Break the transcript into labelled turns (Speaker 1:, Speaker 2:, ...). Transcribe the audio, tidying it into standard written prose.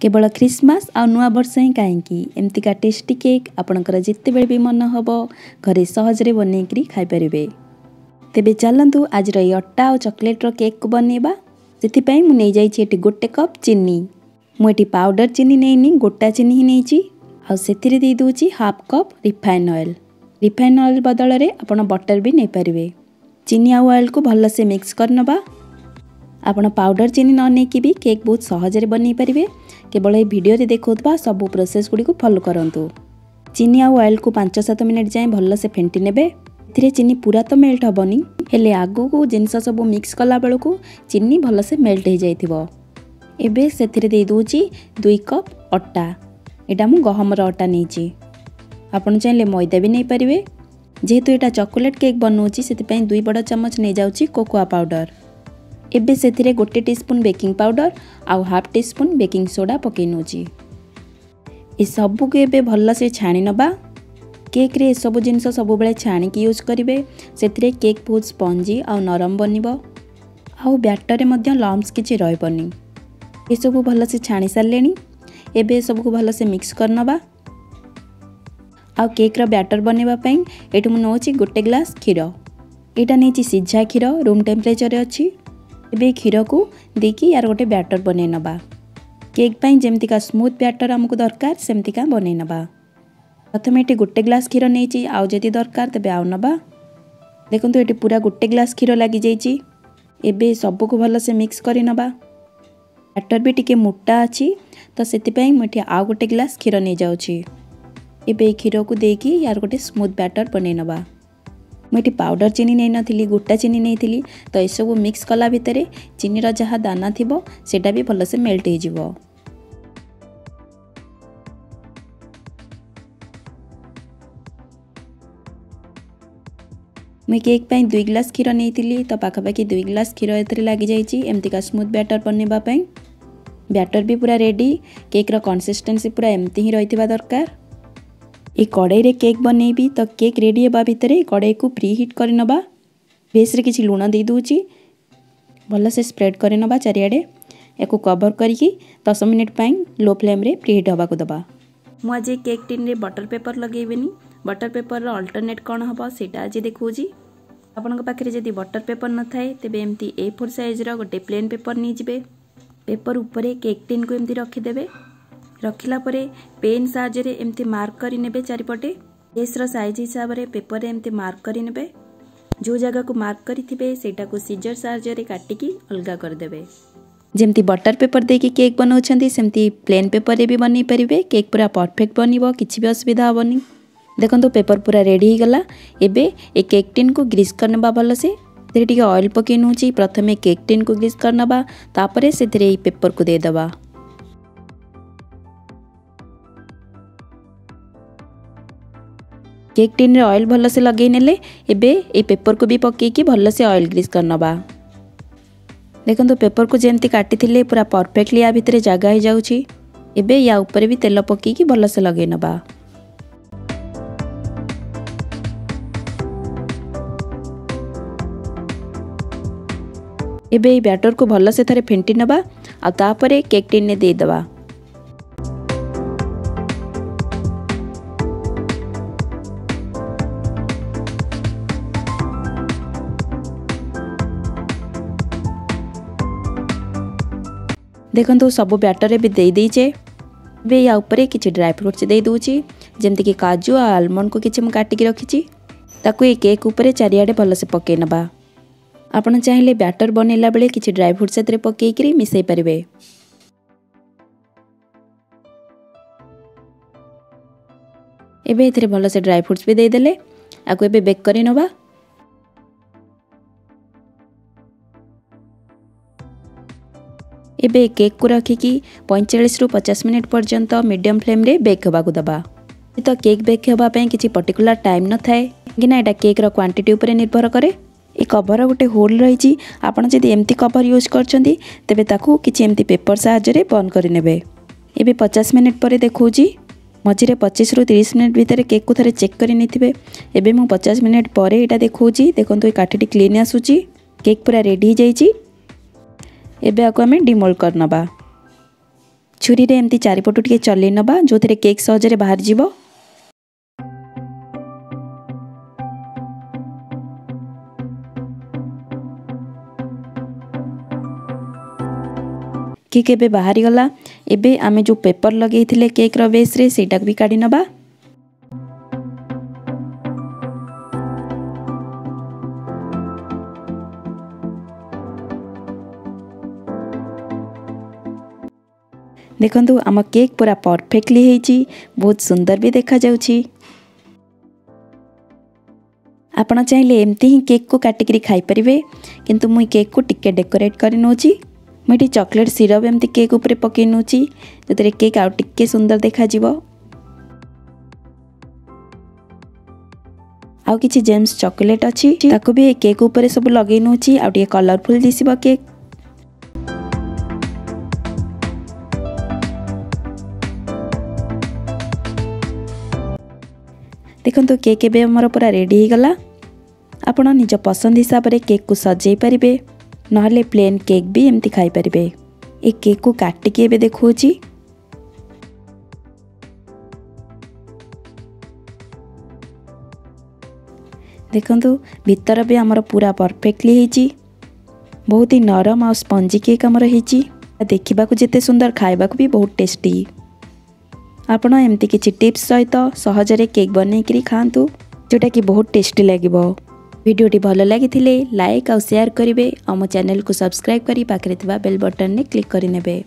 Speaker 1: केवल क्रिसमस आ नुआ वर्ष ही कहीं एमतीका टेस्टी केक आपणकर जिते बेले भी मन हम घरे सहजरे बनईकरी खाईपारे। तेबे चलतु आज अट्टा और चॉकलेट केक को बनइबा। से मुझे जाइए गोटे कप चीनी। मुझे पाउडर चीनी नहीं गोटा चीनी ही नहीं। आउ दे दूची half cup refine oil. Refine oil बदल में आपण बटर भी नहीं पारे। चीनी आ ऑयल को भलसे मिक्स करनबा। आपण पाउडर चीनी न नहीं भी केक बहुत सहजरे बनई पारे। केवल ये वीडियो रे देखौतबा सब प्रोसेस गुडी को फॉलो करंतु। चीनी आ ऑयल को 5-7 मिनट जाए भलसे फेंटी नेबे। एथिरे चीनी पूरा तो मेल्ट हबनी हेले आगु को जिनस सब मिक्स कला बेल को चीनी भलसे मेल्ट हो जाइथिबो। एबे सेथिरे दे दूची 2 कप अट्टा। एटा मु गहमर अट्टा नहींची। आपण चाहिले मैदा भी नहीं पारिबे। जेहेतु एटा चॉकलेट केक बनौची सेति 2 बड़ चम्मच नहीं जाउची कोकोआ पाउडर। एबे सेथिरे 1 टीस्पून बेकिंग पाउडर आउ हाफ टीस्पून बेकिंग सोडा पकई नौची। ए सबू को एबे भल से छाणी नबा। केक रे सब जिनस सब बेले छाणी की यूज करिवे। सेथिरे केक बहुत स्पंजी आउ नरम बनिबो। आउ बैटर रे मध्य लम्स किछि रहबनी। ए सब भल से छाणी सारलेनी। एबे सब को भल से मिक्स करनबा। आउ केक रो बैटर बनेबा पई एठु मु नौची 1 ग्लास खीर। एटा नेची सिझा खीर रूम टेम्परेचर रे अछि। एबे खीर को देकी यार गोटे बैटर बने नबा। केक पाई जेमतिका स्मूथ बैटर हमको दरकार सेमतिका बने नबा। प्रथम एटी 1 ग्लास खीर नेची आउ जदि दरकार तबे आउ नबा। देखंतु एटी पूरा 1 ग्लास खीर लागी जाइची। एबे सब को भल से मिक्स करि नबा। बैटर भी टिके मोटा अछि तो सेति पई मठी आउ 1 ग्लास खीर नै जाउची। एबे खीर को देकी यार गोटे स्मूथ बैटर बने नबा। मुझे पाउडर चीनी नहीं नथिली गोटा चीनी नहीं थी तो ये सब मिक्स कला भितर चीनी जहाँ दाना थिबो सेटा भी भलसे मेल्ट हो जिवो। मुझे केक पाई 2 ग्लास खीर नहीं थी तो पाखापाखि 2 ग्लास खीर एथरे लगी जाइए एमतीका स्मूथ बैटर बनवा पाई। बैटर भी पूरा रेडी। केक रो कंसिस्टेंसी पूरा एमती ही रहिथिबा दरकार। ये कड़ाई रे केक बनईबी तो केक रेडी होगा भितर कड़ाई को प्री हिट कर नबा। बेस रे किछि लुण दे दूची भल से स्प्रेड कर नबा चारियाडे। एको कवर करके 10 मिनिट पाई लो फ्लेम रे प्री हिट होगा को दबा। मु आज केक टिन रे बटर पेपर लगेबेनी। बटर पेपर रो अल्टरनेट कोन हबो सेटा आज देखौजी। आपनक पाखरे जदि बटर पेपर न थाए तेबे एमती A4 साइज रो गोटे प्लेन पेपर नि जिबे। पेपर ऊपरे केक टिन को एमती रखि देबे। रखिला परे पेन साहाय्य एमती मार्क करि नेबे चारिपटे। केस रो साइज हिसाब रे पेपर रे एमती मार्क करि नेबे। जो जगह को मार्क करिथिबे सेटा को सीजर साहाय्य रे काटिकी अलगा कर देबे। जेमती बटर पेपर देकी केक बनौछंती सेमती प्लेन पेपर रे भी बनै परिबे। केक पूरा परफेक्ट बनिबो किछि भी असुविधा हबनी। देखंतु पेपर पूरा रेडी हो गला। एबे ए केक टिन को ग्रीस करनबा भल से। तेरे टिके ऑयल पके नउची। प्रथमे केक टिन को ग्रीस करनबा तापरे सेथिरे ए पेपर को दे दबा। केक टिन रे ऑयल भल से लगे नेले। एबे ए पेपर को भी पके कि भल से ऑयल ग्रीस करनबा। देखंतु पेपर को जेमती काटी थिले पूरा परफेक्टली आ भितरे जगह हो जाउची। एबे या ऊपर भी तेल पके कि भल से लगे नबा। एबे ए बैटर को भल से थरे फेंटी नबा आ तापरे केक टिन ने दे दबा। देखंतु सब बैटर भी दे दीचे। बे या ऊपर किछि ड्राई फ्रूट्स दे दूची जेमति कि काजू आ आलमंड को किछि म काटी के रखिची। ताकू ए केक ऊपर चारियाडे भल से पके नबा। आपण चाहिले बैटर बनेला बेले किछि ड्राई फ्रूट्स एतरे पकेई करी मिसई परिबे। एबे एतरे भल से ड्राई फ्रूट्स भी दे देले। आकू एबे बेक करि नबा। एबे केक को रखिकी 45 रु 50 मिनिट पर्यंत मीडियम फ्लेम रे बेक होगा को दबा। तो केक बेक होगा पई किछि पर्टिकुलर टाइम न थाए किना एटा केक रो क्वांटिटी ऊपर निर्भर करे। ए कवर गोटे होल रही। आपण जदि एमती कवर यूज करछंती तेबे ताकू किछि एमती पेपर साहाय्य रे बंद करि नेबे। एबे 50 मिनिट पर देखौजी। मझिरे 25 रु 30 मिनिट भीतर केक को थरे चेक करि नेथिबे। एबे मु 50 मिनिट पर एटा देखौजी। देखंतु ए काठीटी क्लीन आसुची। केक पूरा रेडी हो जाइची। एबे आको हमें डिमोल्ड करनबा। छुरी रे एमती चारिपटु टिके चलै नबा जो थरे केक सहजरे बाहर जीवो। केक एबे बाहरी गला। एबे आमे जो पेपर लगे थिले केक रो बेस रे सेटा भी काढी नबा। देखंतु आम केक पूरा परफेक्टली हेची, बहुत सुंदर भी देखा जाउची। आपण चाहिले एमती ही केक को काटिकरी खाई परिवे, किंतु मुई केक को टिके डेकोरेट करि नोची। मुई चॉकलेट सिरप एमती केक ऊपर पकई नोची, जतरे केक आउ टिके सुंदर देखा जिवो। आउ किछि जेम्स चॉकलेट अछि, ताको भी केक ऊपर सब लगई नोची, आउ टिके कलरफुल दिसिबो केक। देखंतु केक एबे हमर पूरा रेडी हो गला। आपण निज पसंद हिसाब रे केक को सजाई परिबे, नहले प्लेन केक भी एमती खाई परिबे। ए केक को काटी के एबे देखौची। देखंतु भीतर भी हमर पूरा परफेक्टली हेची, बहुत ही नरम और स्पंजी केक हमर हेची। देखिबा को जेते सुंदर, खाइबा को भी बहुत टेस्टी। आपण एमती किछि टिप्स सहित सहजरे केक बनै करी खांतु, जोटा कि बहुत टेस्टी लागिबो। वीडियोटी भल लागिथिले लाइक और शेयर करिवे, और मो चैनल को सब्सक्राइब करी पाखरे थिबा बेल बटन ने क्लिक करि नेबे।